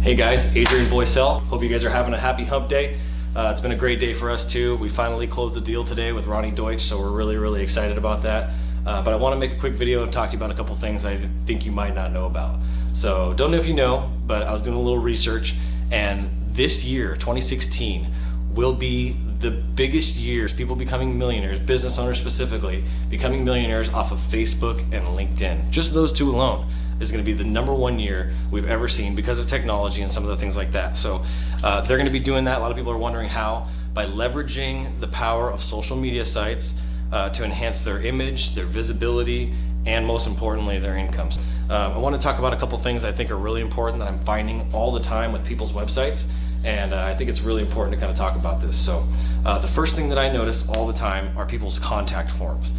Hey guys, Adrian Boycell. Hope you guys are having a happy hump day. It's been a great day for us too. We finally closed the deal today with Ronnie Deutsch, so we're really excited about that. But I want to make a quick video and talk to you about a couple things I think you might not know about. So don't know if you know, but I was doing a little research, and this year, 2016, will be the biggest years, people becoming millionaires, business owners specifically, becoming millionaires off of Facebook and LinkedIn. Just those two alone is going to be the #1 year we've ever seen because of technology and some of the things like that. So they're going to be doing that. A lot of people are wondering how. By leveraging the power of social media sites to enhance their image, their visibility, and most importantly, their incomes. I want to talk about a couple things I think are really important that I'm finding all the time with people's websites, and I think it's really important to kind of talk about this. So the first thing that I notice all the time are people's contact forms.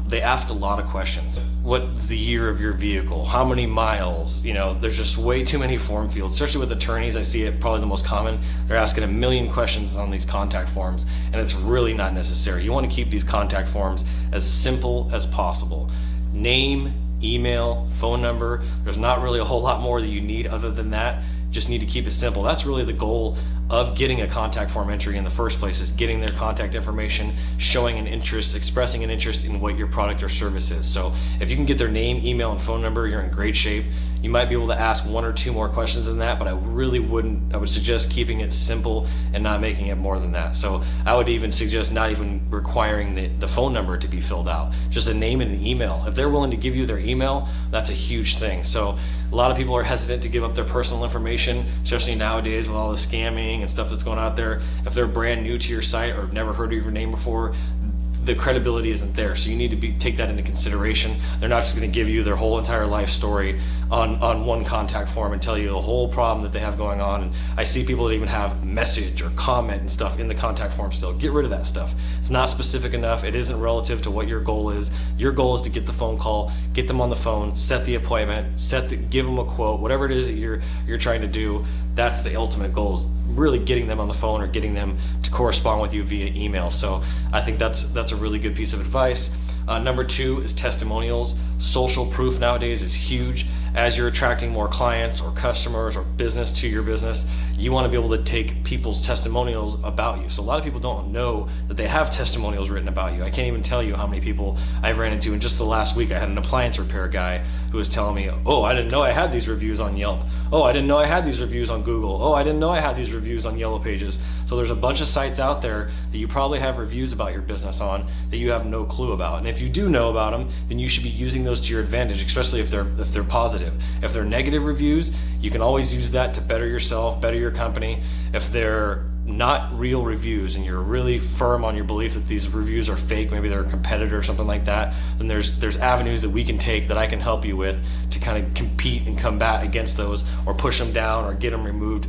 They ask a lot of questions. What's the year of your vehicle? How many miles? You know, there's just way too many form fields, especially with attorneys. I see it probably the most common. They're asking a million questions on these contact forms, and it's really not necessary. You want to keep these contact forms as simple as possible. Name, email, phone number. There's not really a whole lot more that you need other than that. Just need to keep it simple. That's really the goal of getting a contact form entry in the first place, is getting their contact information, showing an interest, expressing an interest in what your product or service is. So if you can get their name, email, and phone number, you're in great shape. You might be able to ask 1 or 2 more questions than that, but I would suggest keeping it simple and not making it more than that. So I would even suggest not even requiring the phone number to be filled out, just a name and an email. If they're willing to give you their email, that's a huge thing. So a lot of people are hesitant to give up their personal information, especially nowadays with all the scamming and stuff that's going out there. If they're brand new to your site or never heard of your name before, the credibility isn't there. So you need to take that into consideration. They're not just going to give you their whole entire life story on one contact form and tell you the whole problem that they have going on. And I see people that even have message or comment and stuff in the contact form still. Get rid of that stuff. It's not specific enough. It isn't relative to what your goal is. Your goal is to get the phone call, get them on the phone, set the appointment, give them a quote, whatever it is that you're trying to do. That's the ultimate goal, is really getting them on the phone or getting them to correspond with you via email. So I think that's a really good piece of advice. Number 2 is testimonials. Social proof nowadays is huge. As you're attracting more clients or customers or business to your business, you want to be able to take people's testimonials about you. So a lot of people don't know that they have testimonials written about you. I can't even tell you how many people I've ran into. In just the last week, I had an appliance repair guy who was telling me, oh, I didn't know I had these reviews on Yelp. Oh, I didn't know I had these reviews on Google. Oh, I didn't know I had these reviews on Yellow Pages. So there's a bunch of sites out there that you probably have reviews about your business on that you have no clue about. And if you do know about them, then you should be using those to your advantage, especially if they're positive. If they're negative reviews, you can always use that to better yourself, better your company. If they're not real reviews and you're really firm on your belief that these reviews are fake, maybe they're a competitor or something like that, then there's avenues that we can take that I can help you with to kind of compete and combat against those, or push them down or get them removed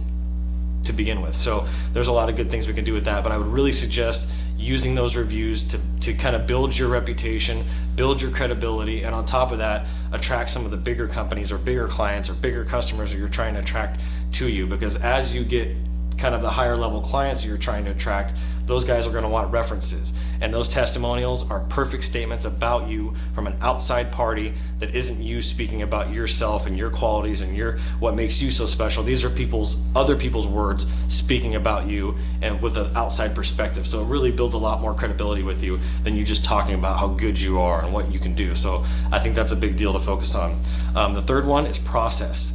to begin with. So there's a lot of good things we can do with that, but I would really suggest using those reviews to kind of build your reputation, build your credibility, and on top of that, attract some of the bigger companies or bigger clients or bigger customers that you're trying to attract to you. Because as you get kind of the higher level clients that you're trying to attract, those guys are going to want references, and those testimonials are perfect statements about you from an outside party that isn't you speaking about yourself and your qualities and what makes you so special. These are other people's words speaking about you and with an outside perspective. So it really builds a lot more credibility with you than you just talking about how good you are and what you can do. So I think that's a big deal to focus on. The third one is process.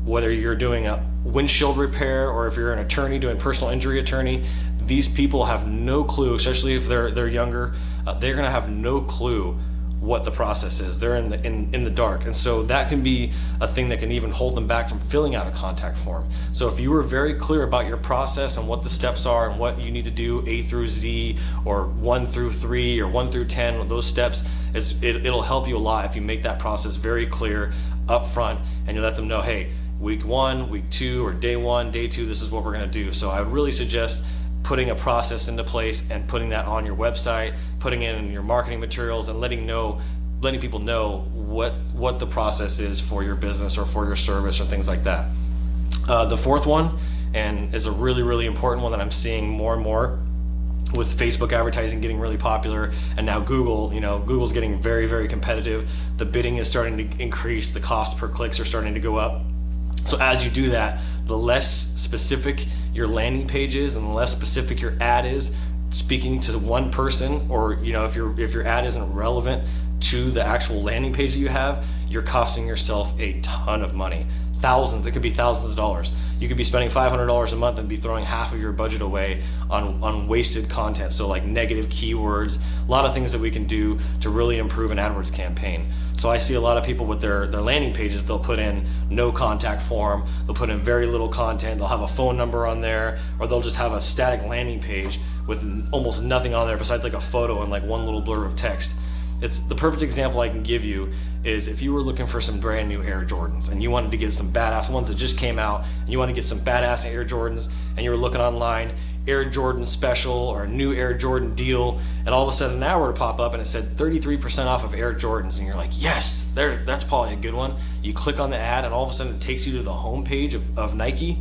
Whether you're doing a windshield repair or if you're an attorney doing personal injury attorney, these people have no clue, especially if they're younger. They're going to have no clue what the process is. They're in the dark, and so that can be a thing that can even hold them back from filling out a contact form. So if you were very clear about your process and what the steps are and what you need to do, A through Z or 1 through 3 or 1 through 10, those steps, it'll help you a lot if you make that process very clear up front and you let them know, hey, week 1, week 2, or day 1, day 2, this is what we're going to do. So I would really suggest putting a process into place and putting that on your website, putting it in your marketing materials, and letting people know what the process is for your business or for your service or things like that. The fourth one, and is a really important one that I'm seeing more and more with Facebook advertising getting really popular, and now Google, Google's getting very competitive. The bidding is starting to increase, the cost per clicks are starting to go up. So as you do that, the less specific your landing page is and the less specific your ad is, speaking to one person, or if your ad isn't relevant to the actual landing page that you have, you're costing yourself a ton of money. Thousands, it could be thousands of dollars. You could be spending $500 a month and be throwing half of your budget away on wasted content. So like negative keywords, a lot of things that we can do to really improve an AdWords campaign. So I see a lot of people with their landing pages, they'll put in no contact form, they'll put in very little content, they'll have a phone number on there, or they'll just have a static landing page with almost nothing on there besides like a photo and like one little blur of text. It's the perfect example I can give you is if you were looking for some brand new Air Jordans and you wanted to get some badass ones that just came out, and you want to get some badass Air Jordans, and you were looking online, Air Jordan special or a new Air Jordan deal, and all of a sudden an ad were to pop up and it said 33% off of Air Jordans, and you're like, yes, that's probably a good one. You click on the ad and all of a sudden it takes you to the home page of Nike.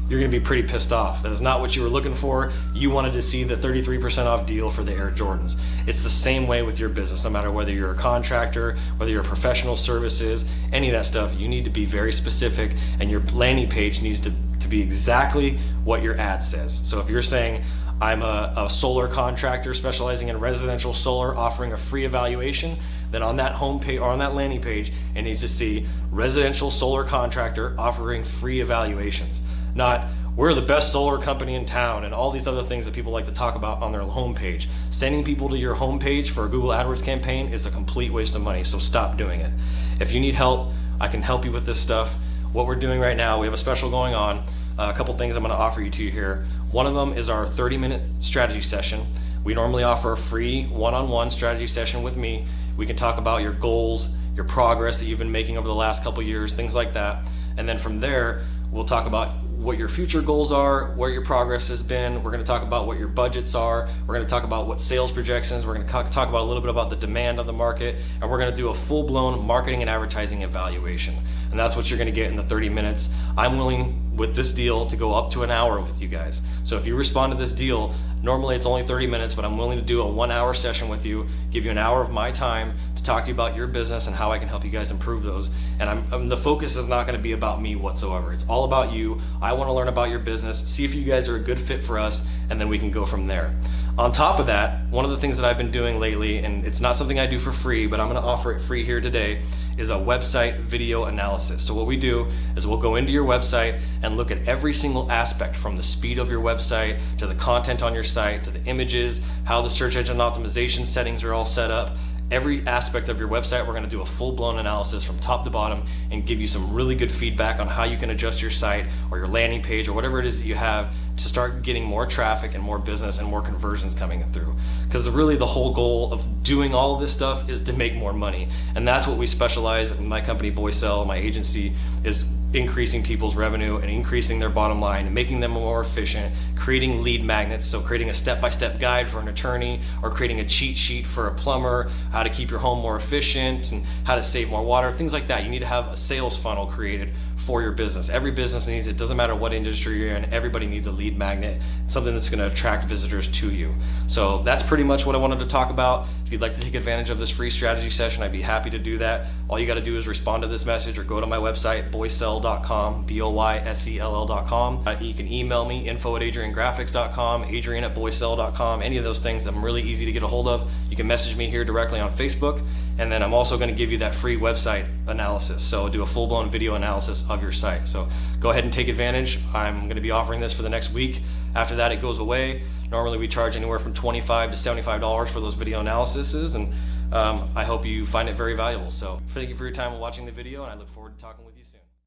You're gonna be pretty pissed off. That is not what you were looking for. You wanted to see the 33% off deal for the Air Jordans. It's the same way with your business, no matter whether you're a contractor, whether you're a professional services, any of that stuff, you need to be very specific, and your landing page needs to be exactly what your ad says. So if you're saying, I'm a solar contractor specializing in residential solar offering a free evaluation, then on that home page or on that landing page, it needs to see residential solar contractor offering free evaluations. Not, we're the best solar company in town, and all these other things that people like to talk about on their homepage. Sending people to your homepage for a Google AdWords campaign is a complete waste of money, so stop doing it. If you need help, I can help you with this stuff. What we're doing right now, we have a special going on. A couple things I'm gonna offer you to here. One of them is our 30-minute strategy session. We normally offer a free one-on-one strategy session with me. We can talk about your goals, your progress that you've been making over the last couple years, things like that. And then from there, we'll talk about what your future goals are, where your progress has been. We're gonna talk about what your budgets are. We're gonna talk about what sales projections. We're gonna talk about a little bit about the demand of the market, and we're gonna do a full-blown marketing and advertising evaluation. And that's what you're gonna get in the 30 minutes. I'm willing with this deal to go up to an hour with you guys. So if you respond to this deal, normally it's only 30 minutes, but I'm willing to do a 1-hour session with you, give you an hour of my time to talk to you about your business and how I can help you guys improve those. And the focus is not gonna be about me whatsoever. It's all about you. I wanna learn about your business, see if you guys are a good fit for us, and then we can go from there. On top of that, one of the things that I've been doing lately, and it's not something I do for free, but I'm gonna offer it free here today, is a website video analysis. So what we do is we'll go into your website and look at every single aspect, from the speed of your website, to the content on your site, to the images, how the search engine optimization settings are all set up. Every aspect of your website, we're gonna do a full-blown analysis from top to bottom and give you some really good feedback on how you can adjust your site or your landing page or whatever it is that you have to start getting more traffic and more business and more conversions coming through. Because really the whole goal of doing all of this stuff is to make more money. And that's what we specialize in. My company, Boycell, my agency, is increasing people's revenue and increasing their bottom line and making them more efficient, creating lead magnets, so creating a step-by-step guide for an attorney, or creating a cheat sheet for a plumber, how to keep your home more efficient and how to save more water, things like that. You need to have a sales funnel created for your business. Every business needs it. Doesn't matter what industry you're in, everybody needs a lead magnet, something that's gonna attract visitors to you. So that's pretty much what I wanted to talk about. If you'd like to take advantage of this free strategy session, I'd be happy to do that. All you gotta do is respond to this message or go to my website, boycell.com, boycell.com. You can email me, info@adriangraphics.com, adrian@boycell.com, any of those things. I'm really easy to get a hold of. You can message me here directly on Facebook, and then I'm also gonna give you that free website analysis. So do a full-blown video analysis of your site. So go ahead and take advantage. I'm gonna be offering this for the next week. After that, it goes away. Normally we charge anywhere from $25 to $75 for those video analyses, and I hope you find it very valuable. So thank you for your time watching the video, and I look forward to talking with you soon.